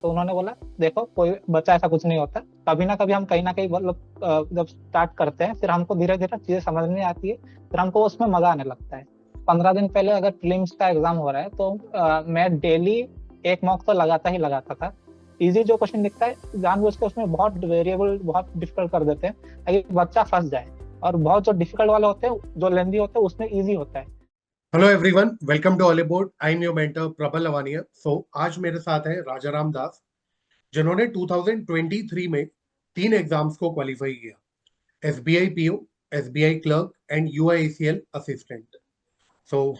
तो उन्होंने बोला देखो कोई बच्चा ऐसा कुछ नहीं होता, कभी ना कहीं मतलब जब स्टार्ट करते हैं फिर हमको धीरे धीरे चीजें समझ में आती है, फिर हमको उसमें मजा आने लगता है। 15 दिन पहले अगर प्रीलिम्स का एग्जाम हो रहा है तो मैं डेली एक मॉक तो लगाता ही लगाता था। इजी जो क्वेश्चन दिखता है जानबूझ के उसमें बहुत वेरिएबल बहुत डिफिकल्ट कर देते हैं ताकि बच्चा फंस जाए, और बहुत जो डिफिकल्ट वाले होते हैं जो लेंदी होते हैं उसमें इजी होता है। Hello everyone, welcome to Ollywood. I am your mentor Prabal Lavania. आज मेरे साथ हैं राजा राम दास, जिन्होंने 2023 में तीन एग्जाम्स को क्वालिफाई किया: SBI PO, SBI clerk and UIACL assistant.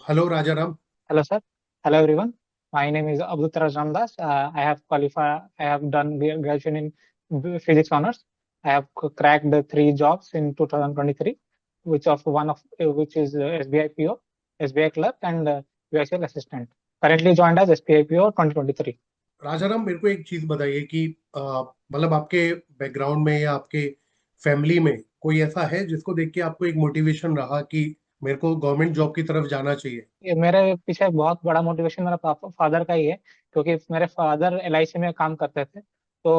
Hello Raja Ram. Hello, sir. Hello, everyone. My name is Abdullah Ramdas. I have qualified. I have done graduation in physics honors. I have cracked the three jobs in 2023, which is SBI PO, SBI clerk, and USL assistant. Currently joined as SBI PO 2023. राजा राम, मेरे को एक चीज बताइए कि मतलब आपके background में या आपके फैमिली में कोई ऐसा है जिसको देख के आपको एक मोटिवेशन रहा कि मेरे को गवर्नमेंट जॉब की तरफ जाना चाहिए? ये मेरे पीछे बहुत बड़ा मोटिवेशन मेरा पापा फादर का ही है, क्योंकि मेरे फादर एलआईसी में काम करते थे। तो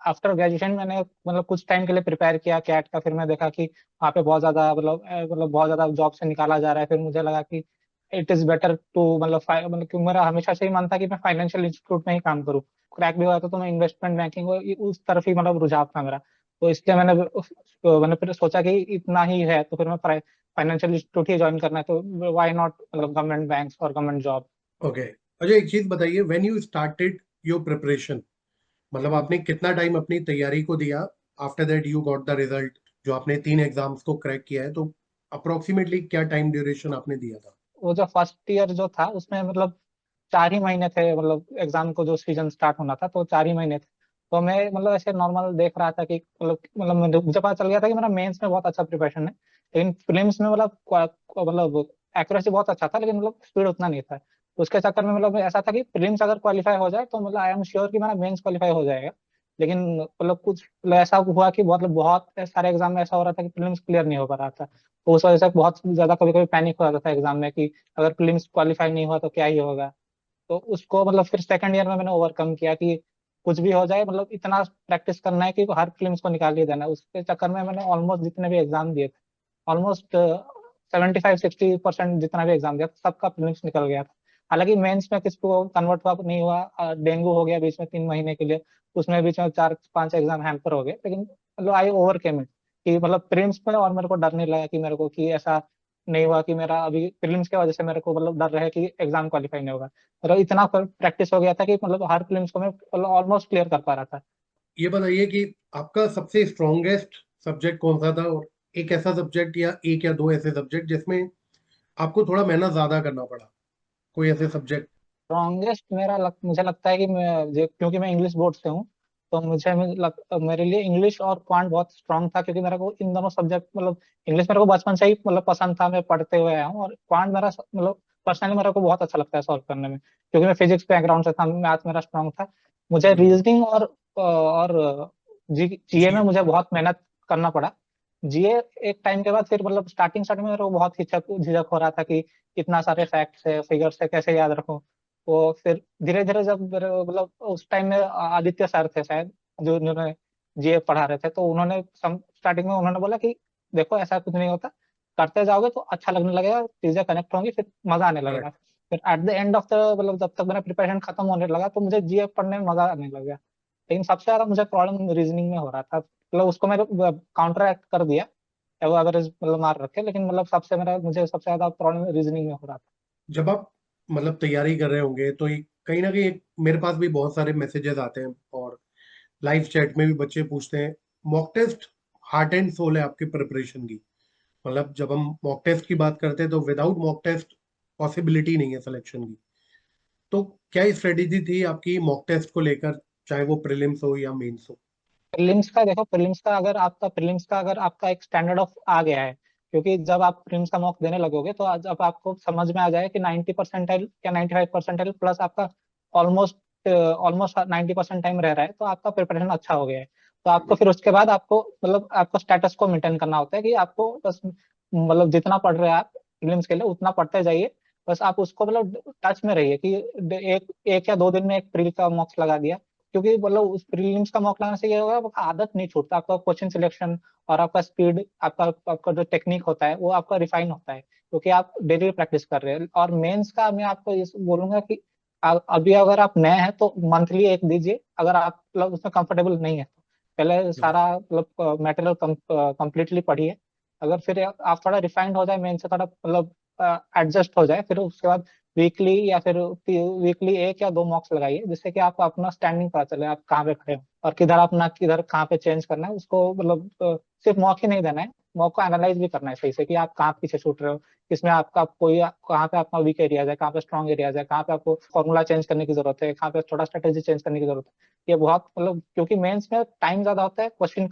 आफ्टर ग्रेजुएशन मैंने मतलब कुछ टाइम के लिए प्रिपेयर किया कैट का, फिर मैं देखा कि वहाँ पे बहुत ज्यादा मतलब बहुत ज्यादा जॉब से निकाला जा रहा है। फिर मुझे लगा कि इट इज बेटर टू मतलब कि मेरा हमेशा से ही मन था कि मैं फाइनेंशियल इंस्टीट्यूट में ही काम करूँ। क्रैक भी हुआ था तो मैं इन्वेस्टमेंट बैंकिंग उस तरफ ही मतलब रुझाव था मेरा। तो इसलिए मैंने फिर सोचा कि इतना ही है तो फिर मैं फाइनेंशियल इंस्टीट्यूट ही ज्वाइन करना है, तो व्हाई नॉट मतलब गवर्नमेंट बैंक्स और गवर्नमेंट जॉब। ओके। अच्छा, एक चीज बताइए, when you started your preparation, मतलब आपने कितना टाइम अपनी तैयारी को दिया? After that you got the result, जो आपने तीन एग्जाम्स को क्रैक किया है, तो अप्रोक्सीमेटली क्या टाइम ड्यूरेशन आपने दिया था? वो जो फर्स्ट ईयर जो था उसमें मतलब 4 ही महीने थे, मतलब एग्जाम को जो सीजन स्टार्ट होना था तो 4 ही महीने थे। तो मैं मतलब ऐसे नॉर्मल देख रहा था कि मतलब मुझे पता चल गया था कि मेरा मेंस में बहुत अच्छा प्रिपरेशन है, लेकिन प्रीलिम्स में मतलब एक्यूरेसी बहुत अच्छा था, लेकिन मतलब स्पीड उतना नहीं था। तो उसके चक्कर में मतलब ऐसा था कि प्रीलिम्स अगर क्वालिफाई हो जाए तो मतलब आई एम श्योर कि मेरा मेंस क्वालिफाई हो जाएगा। लेकिन मतलब कुछ मतलब ऐसा हुआ कि मतलब बहुत सारे एग्जाम में ऐसा हो रहा था कि प्रीलिम्स क्लियर नहीं हो पा रहा था। तो उस वजह से बहुत ज्यादा कभी कभी पैनिक हो जाता था एग्जाम में कि अगर प्रीलिम्स क्वालिफाई नहीं हुआ तो क्या ही होगा। तो उसको मतलब फिर सेकंड ईयर में मैंने ओवरकम किया कि कुछ भी हो जाए मतलब इतना प्रैक्टिस करना है कि हर फिल्म्स को निकाल ही देना है। उसके चक्कर में मैंने ऑलमोस्ट जितने भी एग्जाम दिए थे, ऑलमोस्ट 75-60% जितना भी एग्जाम दिया था सबका फिल्म्स निकल गया था। हालांकि मेंस में किसको कन्वर्ट हुआ नहीं हुआ, डेंगू हो गया बीच में 3 महीने के लिए, उसमें बीच में 4-5 एग्जाम हैम्पर हो गए, लेकिन मतलब आई ओवरकेम इट कि मतलब प्रीलिम्स में और मेरे को डर नहीं लगा कि मेरे को कि ऐसा नहीं हुआ कि मेरा अभी प्रीलिम्स की वजह से मेरे को मतलब डर रहे कि एग्जाम क्वालिफाई नहीं होगा। मतलब इतना प्रैक्टिस हो गया था कि मतलब हर फिल्म्स को मैं मतलब ऑलमोस्ट क्लियर कर पा रहा था। ये बताइए कि आपका सबसे स्ट्रॉन्गेस्ट सब्जेक्ट कौन सा था, और एक ऐसा सब्जेक्ट या एक या दो ऐसे सब्जेक्ट जिसमें आपको थोड़ा मेहनत ज्यादा करना पड़ा, कोई ऐसे सब्जेक्ट? स्ट्रॉन्गेस्ट मुझे लगता है कि क्योंकि मैं इंग्लिश बोर्ड से हूँ, तो मेरे लिए इंग्लिश और क्वांट बहुत स्ट्रांग था, क्योंकि मेरे को इन दोनों सब्जेक्ट मतलब इंग्लिश मेरे को बचपन से ही मतलब पसंद था, मैं पढ़ते हुए आया हूँ, और क्वांट मेरा मतलब पर्सनली मेरे को बहुत अच्छा लगता है सॉल्व करने में, क्योंकि मैं फिजिक्स बैकग्राउंड से था, मैथ मेरा स्ट्रांग था। मुझे हम्म। रीजनिंग और जीए जी। में मुझे बहुत मेहनत करना पड़ा। जीए एक टाइम के बाद फिर मतलब स्टार्टिंग स्टार्टिंग में मेरे को बहुत हिचक झिझक हो रहा था कि इतना सारे फैक्ट्स है फिगर्स है कैसे याद रखूं। वो फिर धीरे धीरे जब मतलब उस टाइम में आदित्य सर थे शायद जो उन्होंने जीए पढ़ा रहे थे, तो उन्होंने स्टार्टिंग में उन्होंने बोला कि देखो ऐसा कुछ नहीं होता, करते जाओगे तो अच्छा लगने लगेगा, चीजें कनेक्ट होंगी, फिर मजा आने लगेगा। करेक्ट। फिर at the end of the मतलब जब तक मेरा प्रिपरेशन खत्म होने लगा तो मुझे जीए पढ़ने में मजा आने लगा। लेकिन सबसे ज्यादा मुझे प्रॉब्लम रीजनिंग में हो रहा था, मतलब उसको मैंने काउंटर एक्ट कर दिया, वो एवरेज मतलब मार रखे, लेकिन मतलब मुझे सबसे ज्यादा प्रॉब्लम रीजनिंग में हो रहा था। जब आप मतलब तैयारी कर रहे होंगे तो कहीं ना कहीं मेरे पास भी बहुत सारे मैसेजेस आते हैं, और लाइव चैट में भी बच्चे पूछते हैं। Mock test heart and soul है आपकी प्रिपरेशन की। मतलब जब हम मॉक टेस्ट की बात करते हैं तो विदाउट मॉक टेस्ट पॉसिबिलिटी नहीं है सिलेक्शन की। तो क्या स्ट्रेटेजी थी आपकी मॉक टेस्ट को लेकर, चाहे वो प्रीलिम्स हो या मेंस हो? प्रीलिम्स का अगर आपका एक स्टैंडर्ड ऑफ आ गया है, क्योंकि जब आप प्रीलिम्स का मॉक देने लगोगे तो जब आपको समझ में आ जाए कि 90 परसेंटाइल या 95 परसेंटाइल प्लस आपका ऑलमोस्ट ऑलमोस्ट 90% टाइम रह रहा है, तो आपका प्रिपरेशन अच्छा हो गया है। तो आपको फिर उसके बाद आपको मतलब आपको स्टेटस को मेंटेन करना होता है कि आपको बस मतलब जितना पढ़ रहे हैं आप प्रीलिम्स के लिए उतना पढ़ते जाइए। बस आप उसको मतलब टच में रहिए कि एक एक या 2 दिन में एक प्रील का मॉक्स लगा दिया, क्योंकि मतलब उस प्रीलिम्स का मॉक लगाने से ये होगा, आपका आदत नहीं छूटता, आपका क्वेश्चन सिलेक्शन और आपका स्पीड, आपका आपका जो टेक्निक होता है वो आपका रिफाइन होता है, क्योंकि आप डेली प्रैक्टिस कर रहे हैं। और मेंस का मैं आपको ये बोलूंगा कि अभी अगर आप नए हैं तो मंथली एक दीजिए, अगर आप मतलब उसमें कंफर्टेबल नहीं है तो पहले सारा मतलब मटेरियल कंप्लीटली पढ़िए। अगर फिर आप थोड़ा रिफाइंड हो जाए, मेन से थोड़ा मतलब एडजस्ट हो जाए, फिर उसके बाद वीकली या फिर वीकली एक या दो मॉक्स लगाइए, जिससे कि आपको अपना स्टैंडिंग पता चले आप कहाँ पे खड़े हो और किधर अपना किधर कहाँ पे चेंज करना है उसको। मतलब सिर्फ मॉक ही नहीं देना है, मॉक को एनालाइज भी करना है सही से कि आप कहाँ पीछे छूट रहे हो, किसमें आपका कोई कहाँ पे आपका वीक एरियाज है, कहाँ पे स्ट्रॉन्ग एरियाज है, कहाँ पे आपको फॉर्मूला चेंज करने की जरूरत है, कहाँ पे थोड़ा स्ट्रेटेजी चेंज करने की जरूरत है। ये बहुत मतलब क्योंकि मेंस में टाइम ज्यादा होता है, क्वेश्चन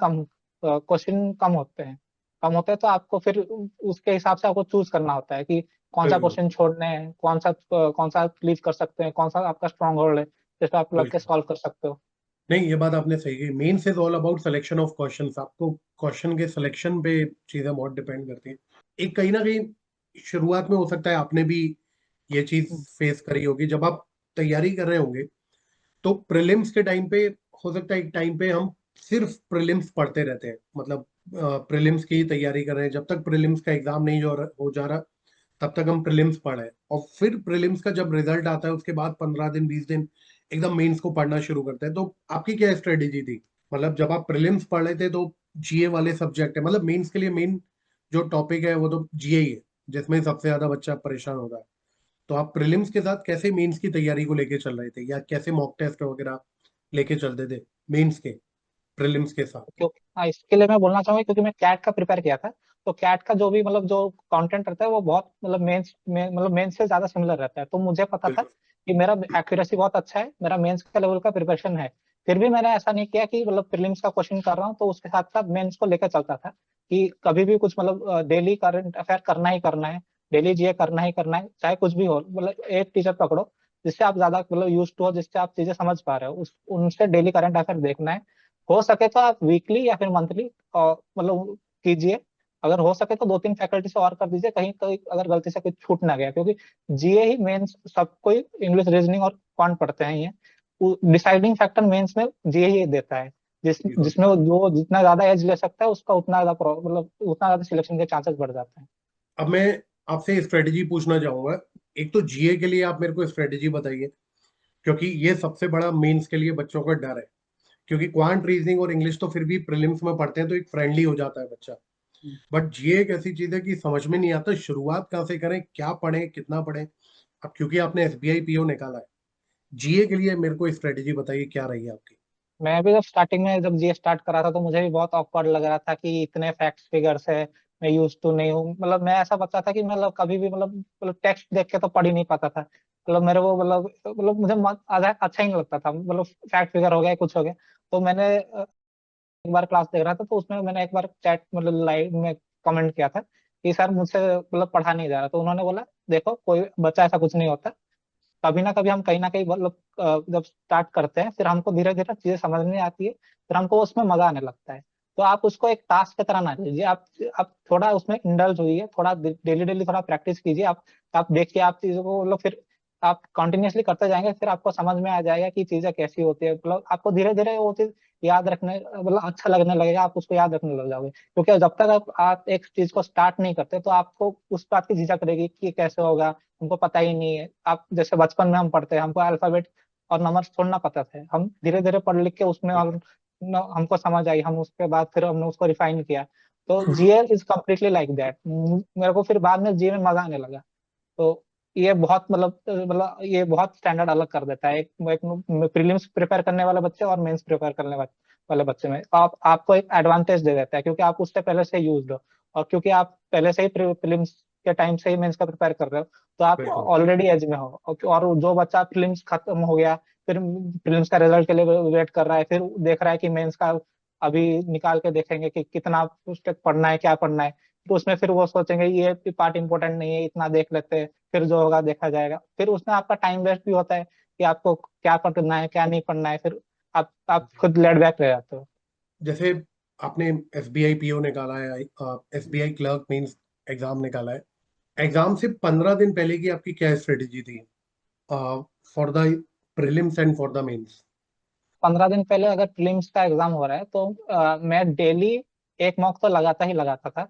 कम होते हैं, तो आपको फिर उसके हिसाब से आपको चूज करना होता है कि कौन सा बिल्कुल क्वेश्चन छोड़ने हैं, कौन सा लीव कर सकते हैं, कौन सा आपका स्ट्रॉन्ग होल्ड है जिसको आप लग के बिल्कुल। सॉल्व कर सकते हो। नहीं, ये बात आपने सही कही। Mains is all about selection of questions. आपको क्वेश्चन के सिलेक्शन पे चीजें बहुत डिपेंड करती हैं। एक कहीं ना कहीं शुरुआत में हो सकता है आपने भी ये चीज हम्म, फेस करी होगी, जब आप तैयारी कर रहे होंगे तो प्रीलिम्स के टाइम पे हो सकता है एक टाइम पे हम सिर्फ प्रीलिम्स पढ़ते रहते हैं, मतलब प्रीलिम्स की ही तैयारी कर रहे हैं। जब तक प्रीलिम्स का एग्जाम नहीं हो जा रहा तब तक हम प्रीलिम्स पढ़ रहे हैं, और फिर प्रीलिम्स का जब रिजल्ट आता है उसके बाद 15 दिन 20 दिन एकदम मेंस को पढ़ना शुरू करते हैं। तो आपकी क्या स्ट्रेटेजी थी? मतलब जब आप प्रीलिम्स पढ़ रहे थे तो जीए वाले सब्जेक्ट है, मतलब मेंस के लिए मेन जो टॉपिक है वो तो जीए ही है, जिसमें सबसे ज्यादा बच्चा परेशान होता है। तो आप प्रीलिम्स के साथ कैसे मेंस की तैयारी को लेके चल रहे थे, या कैसे मॉक टेस्ट वगैरह लेके चलते थे मेंस के प्रीलिम्स के साथ? क्योंकि हाँ, इसके लिए मैं बोलना चाहूंगा क्योंकि मैं कैट का प्रिपेयर किया था। तो कैट का जो भी मतलब जो कंटेंट रहता है वो बहुत मतलब मेंस से ज्यादा सिमिलर रहता है, तो मुझे पता था बिल्कुल कि मेरा एक्यूरेसी बहुत अच्छा है, मेरा मेंस का लेवल का प्रिपरेशन है। फिर भी मैंने ऐसा नहीं किया कि मतलब प्रीलिम्स का क्वेश्चन कर रहा हूँ तो उसके साथ साथ मेंस को लेकर चलता था कि कभी भी कुछ मतलब डेली करंट अफेयर करना ही करना है, डेली जीए करना ही करना है, चाहे कुछ भी हो। मतलब एक टीचर पकड़ो जिससे आप ज्यादा मतलब यूज टू हो, जिससे आप चीजें समझ पा रहे हो, उस उनसे डेली करंट अफेयर देखना है। हो सके तो आप वीकली या फिर मंथली मतलब कीजिए। अगर हो सके तो दो तीन फैकल्टी से और कर दीजिए, कहीं कहीं अगर गलती से कुछ छूट ना गया, क्योंकि जीए ही मेंस सब कोई इंग्लिश रीजनिंग और कौन पढ़ते हैं, ये डिसाइडिंग फैक्टर मेंस में जीए ही देता है। बिल्कुल। जिसमें जो जितना ज्यादा एज ले सकता है उसका उतना ज्यादा मतलब उतना ज्यादा सिलेक्शन के चांसेस बढ़ जाते हैं। अब मैं आपसे स्ट्रेटेजी पूछना चाहूंगा। एक तो जीए के लिए आप मेरे को स्ट्रेटेजी बताइए, क्योंकि ये सबसे बड़ा मेंस के लिए बच्चों का डर है। क्योंकि क्वांट रीजनिंग और इंग्लिश तो फिर भी प्रीलिम्स में पढ़ते हैं तो एक फ्रेंडली हो जाता है बच्चा, बट जीए एक ऐसी चीज है कि समझ में नहीं आता शुरुआत कहाँ से करें, क्या पढ़ें, कितना पढ़ें। अब क्योंकि आपने एसबीआई पीओ निकाला है, जीए के लिए मेरे को स्ट्रेटेजी बताइए क्या रही है आपकी। मैं भी जब स्टार्टिंग में जब जीए स्टार्ट करा था तो मुझे भी बहुत ऑकवर्ड लग रहा था कि इतने फैक्ट्स फिगर्स है, मैं यूज टू नहीं हूँ। मतलब मैं ऐसा बच्चा था कि मतलब कभी भी मतलब टेक्स्ट देख के तो पढ़ ही नहीं पाता था। मतलब मेरे को मतलब मुझे आधा अच्छा ही नहीं लगता था, मतलब फैक्ट फिगर हो गया कुछ हो गया। तो मैंने एक बार क्लास देख रहा था तो उसमें मैंने एक बार चैट मतलब लाइव में कमेंट किया था कि सर मुझसे मतलब पढ़ा नहीं जा रहा। तो उन्होंने बोला देखो कोई बच्चा ऐसा कुछ नहीं होता, कभी ना कभी हम कहीं ना कहीं मतलब जब स्टार्ट करते हैं फिर हमको धीरे धीरे चीजें समझने आती है, फिर हमको उसमें मजा आने लगता है। तो आप उसको एक टास्क की तरह ना लीजिए, आप थोड़ा उसमें इंडल्ज होइए, थोड़ा डेली डेली थोड़ा प्रैक्टिस कीजिए। आप देखिए, आप चीजों को मतलब फिर आप कंटिन्यूअसली करते जाएंगे, फिर आपको समझ में आ जाएगा कि चीजें कैसी होती है। मतलब आपको धीरे धीरे वो चीज याद रखने मतलब अच्छा लगने लगेगा, आप उसको याद रखने लग जाओगे। क्योंकि जब तक आप एक चीज को स्टार्ट नहीं करते तो आपको उस बात की झिझक रहेगी कि कैसे होगा, हमको पता ही नहीं है। आप जैसे बचपन में हम पढ़ते हैं, हमको अल्फाबेट और नंबर छोड़ना पता थे, हम धीरे धीरे पढ़ लिख के उसमें और हमको समझ आई, हम उसके बाद फिर हमने उसको रिफाइन किया। तो GL is completely like that. मेरे को फिर बाद में जीए में मजा आने लगा। तो ये बहुत मतलब ये बहुत स्टैंडर्ड अलग कर देता है एक प्रीलिम्स प्रिपेयर करने वाले बच्चे और मेंस प्रिपेयर करने वाले बच्चे में। आपको एक एडवांटेज दे देता है क्योंकि आप उससे पहले से यूज्ड हो, और क्योंकि आप पहले से ही प्रीलिम्स के टाइम से ही मेंस का प्रिपेयर कर रहे हो, तो आप बिल्कुल ऑलरेडी एज में हो। और जो बच्चा प्रीलिम्स खत्म हो गया, फिर प्रीलिम्स का रिजल्ट के लिए वेट कर रहा है, फिर देख रहा है कि मेंस का अभी निकाल के देखेंगे कि कितना उस तक पढ़ना है, क्या पढ़ना है, तो उसमें फिर वो सोचेंगे ये पार्ट इंपॉर्टेंट नहीं है, इतना देख लेते हैं, फिर जो होगा देखा जाएगा। फिर उसमें आपका टाइम वेस्ट भी होता है कि आपको क्या पढ़ना है क्या नहीं पढ़ना है, फिर आप खुद लेट बैक रह जाते हो। जैसे आपने एसबीआई पीओ निकाला है, एसबीआई क्लर्क मींस एग्जाम निकाला है, एग्जाम से 15 दिन पहले की आपकी क्या स्ट्रेटेजी थी for the prelims and for the mains? 15 दिन पहले अगर प्रीलिम्स का एग्जाम हो रहा है तो मैं डेली एक मॉक तो लगाता ही लगाता था।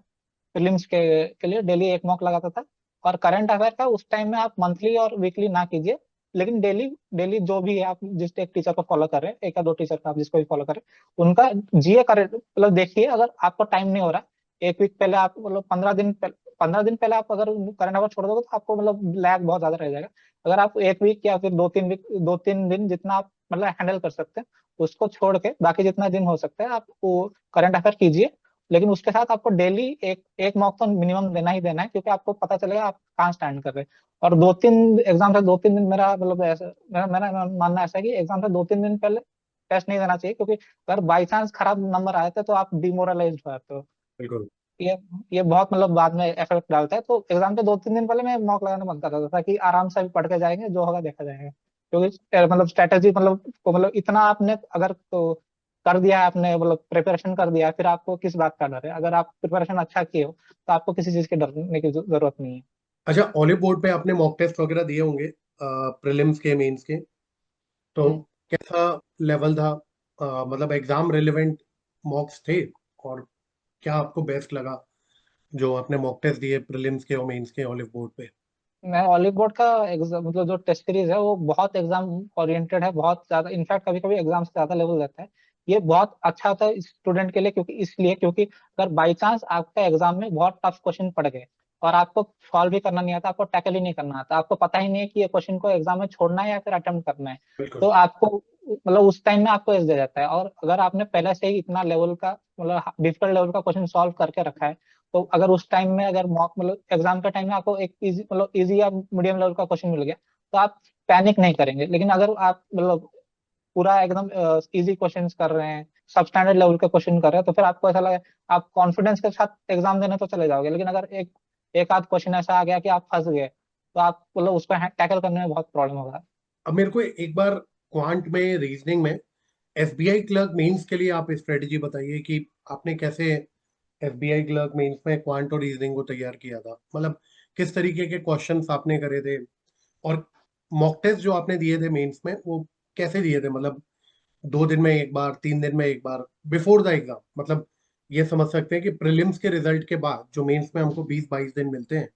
प्रीलिम्स के लिए डेली एक मॉक लगाता था। और करंट अफेयर का उस टाइम में आप मंथली और वीकली ना कीजिए, लेकिन डेली डेली जो भी है, आप जिस एक टीचर को फॉलो कर रहे हैं, एक या दो टीचर को आप जिसको भी फॉलो कर रहे हैं, उनका जीए कर मतलब देखिए। अगर आपको टाइम नहीं हो रहा, एक वीक पहले आप मतलब 15 दिन पहले आप अगर करंट अफेयर छोड़ दोगे तो आपको मतलब लैग बहुत ज्यादा रह जाएगा। अगर आप एक वीक या फिर 2-3 दिन जितना आप मतलब हैंडल कर सकते हैं, उसको छोड़ के बाकी जितना दिन हो सकता है आप वो करंट अफेयर कीजिए। लेकिन उसके साथ आपको डेली एक एक मॉक तो मिनिमम देना ही देना है, क्योंकि आपको पता चलेगा आप कहाँ स्टैंड कर रहे हैं। और 2-3 एग्जाम से 2-3 दिन मेरा मतलब ऐसा मेरा मेरा मानना ऐसा है कि एग्जाम से 2-3 दिन पहले टेस्ट नहीं देना चाहिए, क्योंकि अगर बाई चांस खराब नंबर आए थे तो आप डिमोरलाइज हो जाते हो। बिल्कुल। ये ये बहुत मतलब बाद में इफेक्ट डालता है। तो एग्जाम के 2-3 दिन पहले मैं मॉक लगाना बंद कर देता था, ताकि आराम से भी पढ़ के जाएंगे, जो होगा देखा जाएगा। क्योंकि मतलब स्ट्रेटेजी मतलब इतना आपने अगर तो कर दिया है, आपने मतलब प्रिपरेशन कर दिया है, फिर आपको किस बात का डर है? अगर आप प्रिपरेशन अच्छा किए हो तो आपको किसी चीज के डरने की जरूरत नहीं है। अच्छा, ऑलिव बोर्ड पे आपने मॉक टेस्ट वगैरह दिए होंगे, प्रीलिम्स के, मेंस के, तो हम्म। कैसा लेवल था? मतलब एग्जाम रिलेवेंट मॉक्स थे? और क्या आपको बेस्ट लगा जो आपने मॉक टेस्ट दिए प्रीलिम्स के और मेंस के ऑलिव बोर्ड पे? मैं ऑलिव बोर्ड का एग्जाम मतलब जो टेस्ट सीरीज है वो बहुत एग्जाम ओरिएंटेड है, बहुत ज्यादा। इनफैक्ट कभी कभी एग्जाम से ज्यादा लेवल रहता है। ये बहुत अच्छा होता है स्टूडेंट के लिए, क्योंकि अगर बाई चांस आपका एग्जाम में बहुत टफ क्वेश्चन पड़ गए और आपको सॉल्व भी करना नहीं आता, आपको टैकल ही नहीं करना आता, आपको पता ही नहीं है कि ये क्वेश्चन को एग्जाम में छोड़ना है या फिर अटेम्प्ट करना है, तो बिल्कुल। आपको मतलब उस टाइम में आपको एज दे जाता है। और अगर आपने पहले से ही इतना लेवल का मतलब डिफिकल्ट लेवल का क्वेश्चन सॉल्व करके रखा है, तो अगर उस टाइम में अगर मॉक मतलब एग्जाम के टाइम में आपको एक इजी मतलब इजी या मीडियम लेवल का क्वेश्चन मिल गया, तो आप पैनिक नहीं करेंगे। लेकिन अगर आप मतलब पूरा एकदम इजी क्वेश्चंस कर रहे हैं, सब स्टैंडर्ड लेवल के क्वेश्चन कर रहे हैं, तो फिर आपको ऐसा लगे आप कॉन्फिडेंस के साथ एग्जाम देने तो चले जाओगे। लेकिन अगर एक एक आध क्वेश्चन ऐसा आ गया कि आप फंस गए, तो आप मतलब उसको टैकल करने में बहुत प्रॉब्लम होगा। अब मेरे को एक बार क्वांट में, रीजनिंग में, एसबीआई क्लर्क मेंस के लिए आप स्ट्रेटेजी बताइए कि आपने कैसे एसबीआई क्लर्क मेंस में क्वांट और रीजनिंग को तैयार किया था। मतलब किस तरीके के क्वेश्चंस आपने करे थे, और मॉक टेस्ट जो आपने दिए थे मेंस में वो कैसे दिए थे? मतलब 2 दिन में एक बार, 3 दिन में एक बार, बिफोर द एग्जाम? मतलब ये समझ सकते हैं कि प्रीलिम्स के रिजल्ट के बाद जो मेंस में हमको 20-22 दिन मिलते हैं,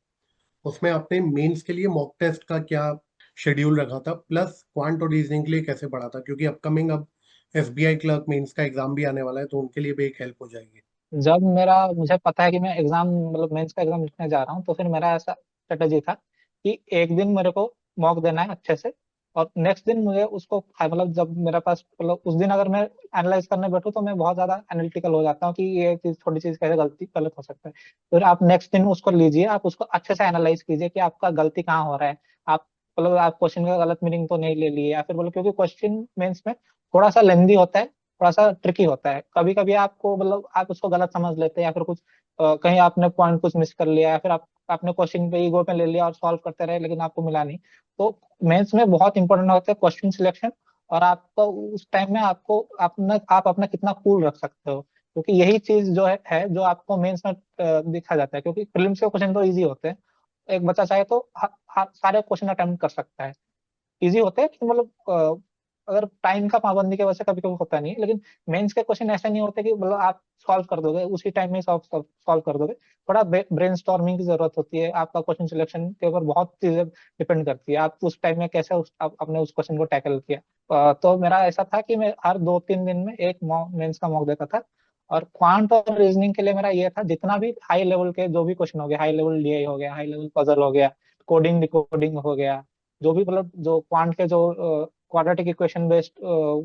उसमें आपने मेंस के लिए मॉक टेस्ट का क्या शेड्यूल रखा था, प्लस क्वांट और रीजनिंग के लिए कैसे पढ़ा था? क्योंकि अपकमिंग अब एसबीआई क्लर्क मेंस का एग्जाम भी आने वाला है, तो उनके लिए भी एक हेल्प हो जाएगी। जब मेरा मुझे पता है कि मैं एग्जाम मतलब मेंस का एग्जाम लिखने जा रहा हूँ, तो फिर मेरा ऐसा स्ट्रेटेजी था कि एक दिन मेरे को मॉक देना है अच्छे से, और नेक्स्ट दिन मुझे उसको मतलब जब मेरे पास मतलब उस दिन अगर मैं एनालाइज करने बैठूँ तो मैं बहुत ज्यादा एनालिटिकल हो जाता हूँ कि ये चीज छोटी चीज कैसे गलत हो सकता है। फिर आप नेक्स्ट दिन उसको लीजिए, आप उसको अच्छे से एनालाइज कीजिए कि आपका गलती कहाँ हो रहा है। आप मतलब आप क्वेश्चन का गलत मीनिंग तो नहीं ले लिए, या फिर बोलो क्योंकि क्वेश्चन मेंस में थोड़ा सा लेंदी होता है, थोड़ा सा ट्रिकी होता है। कभी कभी आपको मतलब आप उसको गलत समझ लेते हैं, या फिर कुछ कहीं आपने पॉइंट कुछ मिस कर लिया, या फिर आपने क्वेश्चन पे ईगो पे ले लिया और सॉल्व करते रहे लेकिन आपको मिला नहीं। तो मेंस में बहुत इंपॉर्टेंट होता है क्वेश्चन सिलेक्शन। और आपको उस टाइम में आप अपना कितना कूल रख सकते हो, क्योंकि यही चीज जो है जो आपको मेंस में दिखा जाता है। क्योंकि प्रीलिम्स के क्वेश्चन तो इजी होते हैं, एक बच्चा चाहे तो सारे क्वेश्चन अटेम्प्ट कर सकता है। इजी होते हैं कि मतलब अगर टाइम का पाबंदी की वजह से कभी कभी होता नहीं है। लेकिन मेंस के क्वेश्चन ऐसे नहीं होते कि मतलब आप सॉल्व कर दोगे उसी टाइम में, सॉल्व कर दोगे। थोड़ा ब्रेनस्टॉर्मिंग की जरूरत होती है, आपका क्वेश्चन सिलेक्शन के ऊपर बहुत चीजें डिपेंड करती है, आप उस टाइम में कैसे आपने उस क्वेश्चन को टैकल किया। तो मेरा ऐसा था कि मैं हर 2-3 दिन में एक मेंस का मॉक देता था। और क्वांट और रीजनिंग के लिए मेरा ये था, जितना भी हाई लेवल के जो भी क्वेश्चन हो गया, हाई लेवल डीआई हो गया, हाई लेवल पजल हो गया, कोडिंग डिकोडिंग हो गया, जो भी मतलब जो क्वांट के जो क्वाड्रेटिक इक्वेशन बेस्ड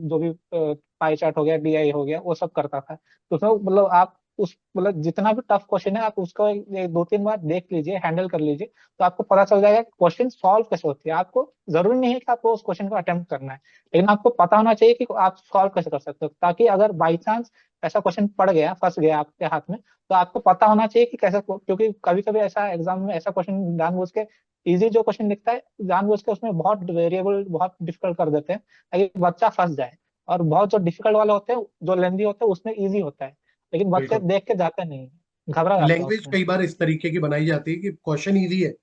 जो भी पाई चार्ट हो गया, डीआई हो गया, वो सब करता था। तो उसमें मतलब आप उस मतलब जितना भी टफ क्वेश्चन है आप उसको 2-3 बार देख लीजिए, हैंडल कर लीजिए, तो आपको पता चल जाएगा कि क्वेश्चन सॉल्व कैसे होती है। आपको जरूरी नहीं है कि आपको उस क्वेश्चन को अटेम्प्ट करना है, लेकिन आपको पता होना चाहिए कि आप सॉल्व कैसे कर सकते हो, ताकि अगर बाई चांस ऐसा क्वेश्चन पड़ गया, फंस गया आपके हाथ में, तो आपको पता होना चाहिए कि कैसे। क्योंकि कभी कभी ऐसा एग्जाम में ऐसा क्वेश्चन जानबूझ के इजी जो क्वेश्चन लिखता है जानबूझ के उसमें बहुत वेरिएबल बहुत डिफिकल्ट कर देते हैं ताकि बच्चा फंस जाए। और बहुत जो डिफिकल्ट वाले होते हैं, जो लेंदी होते हैं, उसमें इजी होता है, लेकिन बच्चे बिल्कुल। देख के जाते नहीं, घबरा जाते हैं लैंग्वेज उसमें। कई बार इस तरीके की बनाई जाती है कि क्वेश्चन इजी है,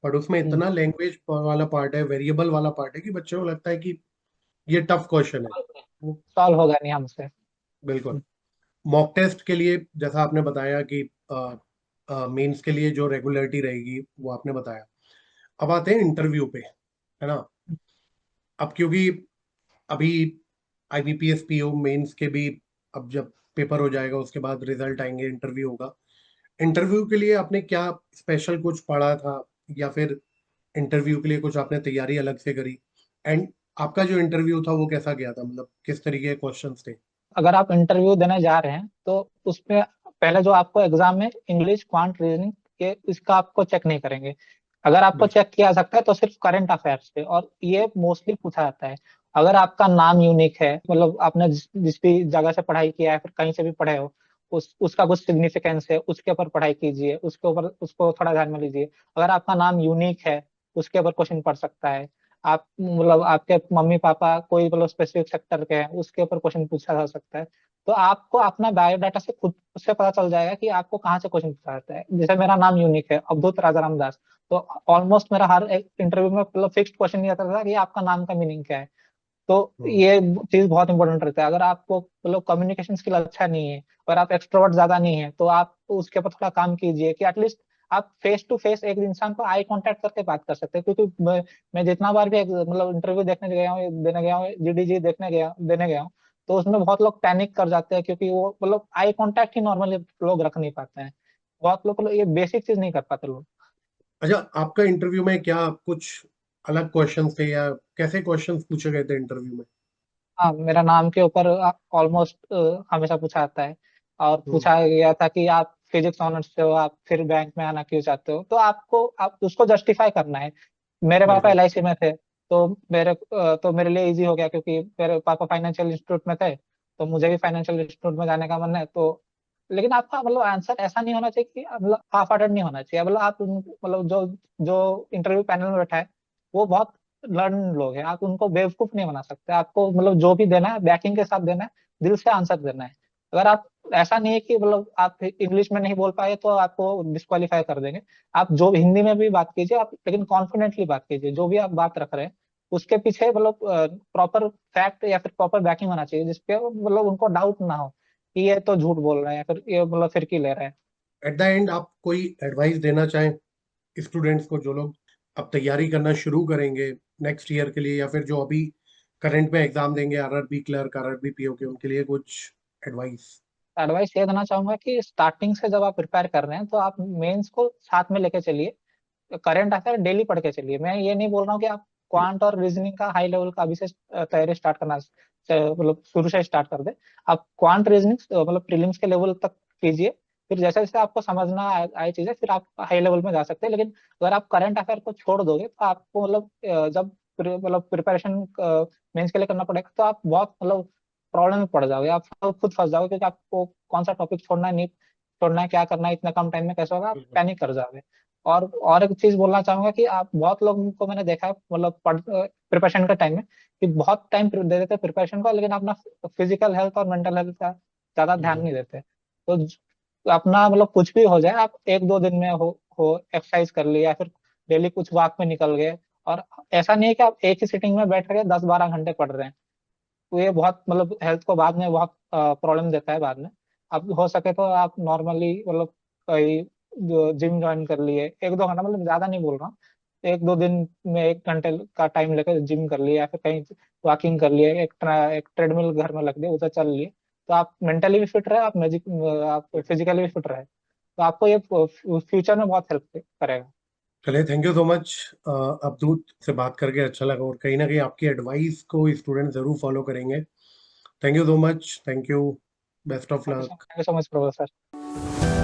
बट उसमें हम्म। इतना लैंग्वेज वाला पार्ट है, वेरिएबल वाला पार्ट है, कि बच्चों को लगता है कि ये टफ क्वेश्चन है। सॉल्व होगा नहीं हमसे। बिल्कुल। मॉक टेस्ट के लिए जैसा आपने बताया कि मेंस के लिए जो रेगुलरिटी रहेगी वो आपने बताया। अब आते हैं इंटरव्यू पे, है ना। अब क्योंकि अभी आईबीपीएस पीओ मेंस के भी अब जब पेपर हो जाएगा उसके बाद रिजल्ट आएंगे, इंटरव्यू होगा। इंटरव्यू के लिए आपने क्या स्पेशल कुछ पढ़ा था, या फिर इंटरव्यू के लिए कुछ आपने तैयारी अलग से करी? एंड आपका जो इंटरव्यू था वो कैसा गया था, मतलब किस तरीके के क्वेश्चंस थे? अगर आप इंटरव्यू देने जा रहे हैं तो उसमें पहले जो आपको एग्जाम में इंग्लिश, क्वांट, रीजनिंग के इसका आपको चेक नहीं करेंगे। अगर आपको बिल्कुल। चेक किया सकता है तो सिर्फ करंट अफेयर्स पे, और ये मोस्टली पूछा जाता है। अगर आपका नाम यूनिक है, मतलब आपने जिस भी जगह से पढ़ाई किया है, फिर कहीं से भी पढ़े हो, उसका कुछ सिग्निफिकेंस है, उसके ऊपर पढ़ाई कीजिए, उसके ऊपर उसको थोड़ा ध्यान में लीजिए। अगर आपका नाम यूनिक है, उसके ऊपर क्वेश्चन पढ़ सकता है। आप मतलब आपके मम्मी पापा कोई मतलब स्पेसिफिक सेक्टर के हैं, उसके ऊपर क्वेश्चन पूछा जा सकता है। तो आपको अपना बायोडाटा से खुद से पता चल जाएगा कि आपको कहाँ से क्वेश्चन पूछा जाता है। जैसे मेरा नाम यूनिक है, अवधूत राजाराम दास, तो ऑलमोस्ट मेरा हर एक इंटरव्यू में मतलब फिक्स्ड क्वेश्चन ये आता था कि आपका नाम का मीनिंग क्या है। तो हम्म। ये चीज बहुत इंपॉर्टेंट रहता है। अगर आपको मतलब कम्युनिकेशन स्किल अच्छा नहीं है और आप एक्सट्रोवर्ट ज्यादा नहीं है, तो आप उसके ऊपर थोड़ा काम कीजिए कि एटलीस्ट आप फेस टू फेस एक इंसान को आई कांटेक्ट करके बात कर सकते हैं। क्योंकि मैं जितना बार भी मतलब इंटरव्यू देखने गया हूँ, देने गया हूँ, जीडीजी देने गया हूँ, तो उसमें बहुत लोग पैनिक कर जाते हैं, क्योंकि वो मतलब आई कांटेक्ट ही नॉर्मली लोग रख नहीं पाते हैं। बहुत लोग मतलब ये बेसिक चीज नहीं कर पाते लोग। अच्छा, आपका इंटरव्यू में क्या कुछ अलग क्वेश्चंस थे, या कैसे क्वेश्चंस पूछे गए थे इंटरव्यू में? हाँ, मेरा नाम के ऊपर ऑलमोस्ट हमेशा पूछा जाता है। और हम्म। पूछा गया था कि आप फिजिक्स ऑनर्स से हो, आप फिर बैंक में आना क्यों चाहते हो, तो आपको आप उसको जस्टिफाई करना है। मेरे पापा बिल्कुल। एलआईसी में थे, तो मेरे लिए इजी हो गया, क्योंकि मेरे पापा फाइनेंशियल इंस्टीट्यूट में थे, तो मुझे भी फाइनेंशियल इंस्टीट्यूट में जाने का मन है। तो लेकिन आपका मतलब आंसर ऐसा नहीं होना चाहिए कि मतलब हाफ हार्टेड नहीं होना चाहिए। मतलब आप मतलब जो जो इंटरव्यू पैनल में बैठा है वो बहुत लर्न लोग हैं, आप उनको बेवकूफ नहीं बना सकते। आपको मतलब जो भी देना है बैकिंग के साथ देना है, दिल से आंसर देना है। अगर आप ऐसा नहीं है कि मतलब आप इंग्लिश में नहीं बोल पाए तो आपको डिस्क्वालीफाई कर देंगे। आप जो हिंदी में भी बात कीजिए आप, लेकिन कॉन्फिडेंटली बात कीजिए। जो भी आप बात रख रहे हैं उसके पीछे मतलब प्रॉपर फैक्ट या फिर प्रॉपर बैकिंग होना चाहिए, जिसपे मतलब उनको डाउट ना हो कि ये तो झूठ बोल रहा है या फिर ये मतलब फिरकी ले रहा है। एट द एंड आप कोई एडवाइस देना चाहें स्टूडेंट्स को, जो लोग अब तैयारी करना शुरू करेंगे नेक्स्ट ईयर के लिए, या फिर जो अभी करंट में एग्जाम देंगे, आरआरबी क्लर्क, आरआरबी पीओ के, उनके लिए कुछ एडवाइस? एडवाइस ये देना चाहूंगा कि स्टार्टिंग से जब आप प्रिपेयर कर रहे हैं तो आप मेंस को साथ में लेके चलिए। करंट अफेयर डेली पढ़ के चलिए। मैं ये नहीं बोल रहा हूँ कि आप क्वांट और रीजनिंग का हाई लेवल का अभी से तैयारी स्टार्ट करना मतलब शुरू से स्टार्ट कर दे। आप क्वांट रीजनिंग मतलब प्रीलिम्स के लेवल तक कीजिए। फिर जैसे जैसे आपको समझना आए चीजें, फिर आप हाई लेवल में जा सकते हैं। लेकिन अगर आप करंट अफेयर को छोड़ दोगे तो आपको मतलब जब मतलब प्रिपरेशन मेंस के लिए करना पड़ेगा तो आप बहुत मतलब प्रॉब्लम में पड़ जाओगे। आप खुद फंस जाओगे, क्योंकि आपको कौन सा टॉपिक छोड़ना है, नहीं छोड़ना है, क्या करना है, इतना कम टाइम में कैसे होगा, आप बिल्कुल। पैनिक कर जाओगे। और एक चीज बोलना चाहूंगा कि आप बहुत लोगों को मैंने देखा है मतलब प्रिपरेशन के टाइम में कि बहुत टाइम दे देते हैं प्रिपरेशन को, लेकिन अपना फिजिकल हेल्थ और मेंटल हेल्थ का ज्यादा ध्यान हम्म। नहीं देते। तो अपना मतलब कुछ भी हो जाए, आप एक दो दिन में हो एक्सरसाइज कर लिया या फिर डेली कुछ वॉक में निकल गए। और ऐसा नहीं है कि आप एक ही सिटिंग में बैठ के 10-12 घंटे पढ़ रहे हैं। तो ये बहुत मतलब हेल्थ को बाद में बहुत प्रॉब्लम देता है बाद में। अब हो सके तो आप नॉर्मली मतलब कहीं जो जिम ज्वाइन कर लिए 1-2 घंटा, मतलब ज्यादा नहीं बोल रहा हूँ, 1-2 दिन में 1 घंटे का टाइम लेकर जिम कर लिया या फिर कहीं वॉकिंग कर लिए, एक ट्रेडमिल घर में लग दिया, उधर चल लिए। तो आप मेंटली भी फिट रहे, आप फिजिकली भी फिट रहे। तो आपको ये फ्यूचर में बहुत हेल्प करेगा। चलिए, थैंक यू सो मच। अवधूत से बात करके अच्छा लगा, और कहीं ना कहीं आपकी एडवाइस को स्टूडेंट जरूर फॉलो करेंगे। Thank you so much. Thank you. Best of luck. Thank you so much professor.